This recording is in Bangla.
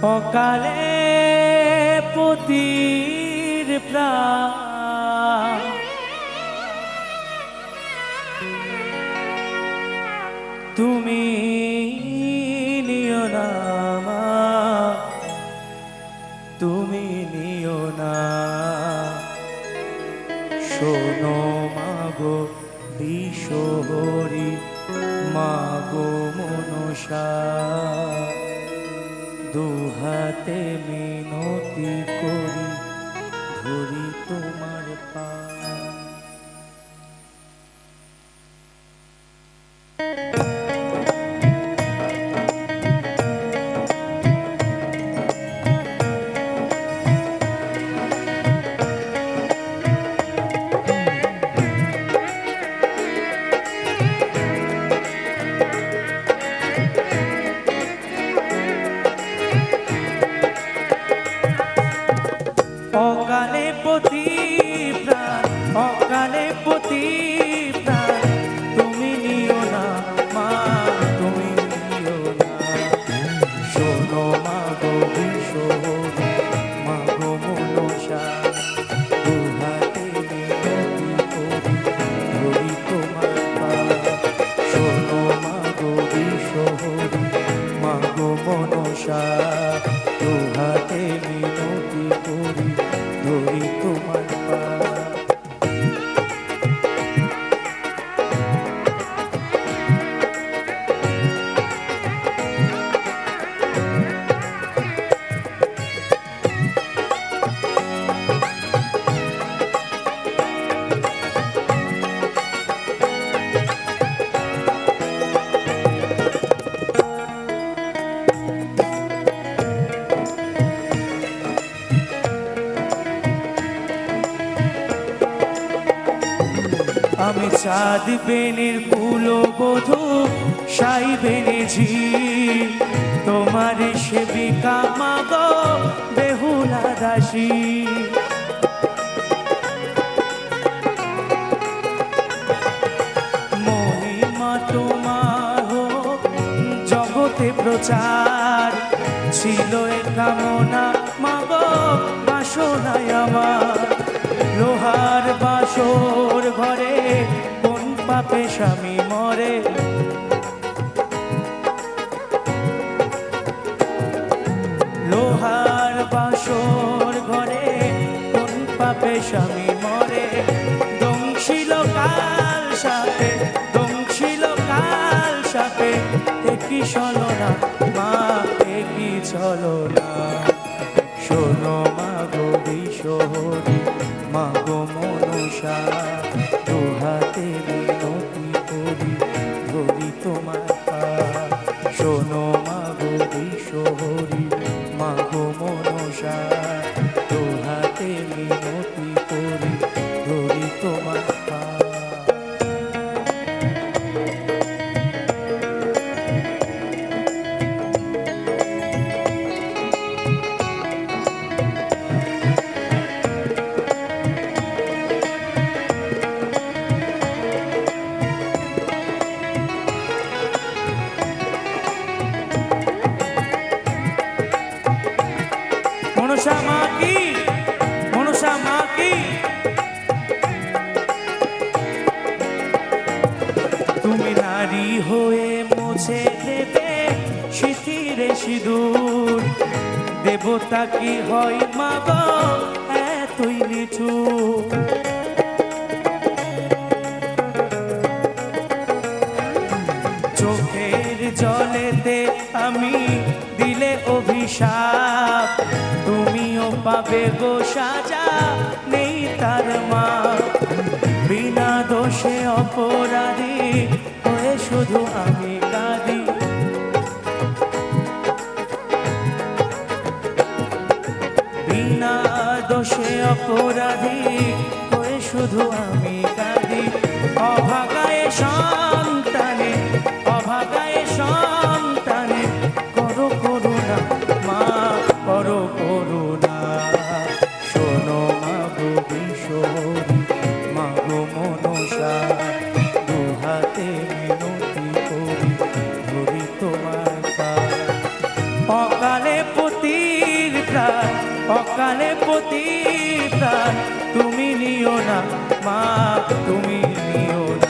অকালে পতির প্রাণ তুমি নিও না মা, তুমি নিও না। শোনো মাগো বিশ্বহরি, মাগো মনসা, দুহাতে মিনতি করি ধরি তোমার পা। অকালে পতি প্রাণ, অকালে পতি প্রাণ তুমি নিও না মা, তুমি নিও না। শোনো মাগো বিশ্বহরি, মাগো মনসা, দুহাতে মিনতি করি ধরি তোমার পা। শোনো মাগো বিশ্বহরি, মাগো মনসা, দুহাতে মিনতি করি ধরি তোমার পা। আমি চাঁদ বেনের কুলবধূ সাই বেনেছি, তোমার সেবিকা মাগো বেহুলা দাসী। মহিমা তোমার হোক জগতে প্রচার, ছিল এ কামনা মাগো বাসনায় আমার। লোহার বাসর ঘরে কোন পাপে স্বামী মরে, লোহার বাসর ঘরে কোন পাপে স্বামী মরে। দংশিল কাল সাপে, দংশিল কাল সাপে, একই ছলনা মা, একই ছলনা। শোনো মাগো বিশ্বহরি, মাগো মনসা, দুহাতে মিনতি করি ধরি তোমার পা। শোনো মাগো বিশ্বহরি, মাগো মনসা, দুহাতে মিনতি করি ধরি তোমার পা। মনসা মা কি, মনসা মা কি, তুমি নারী হয়ে মুছে দেবে সিঁথিরে সিঁদুর। দেবতা কি হয় মাগো এতই নিঠুর। চোখের জলেতে আমি দিলে অভিশাপ, তুমিও পাবে গো সাজা নেই তার মা। বিনা দোষে অপরাধী হয়ে শুধু আমি কাঁদি, বিনা দোষে অপরাধী হয়ে শুধু আমি কাঁদি। অভাগায় সন্তানে, অভাগায় সন্তানে করো করুণা মা, করো করুণা। শোনো মাগো বিশ্বহরি, মাগো মনসা, দুহাতে মিনতি করি ধরি তোমার পা। অকালে পতি প্রাণ অকালে প্রতি প্রাণ তুমি নিও না মা তুমি নিও না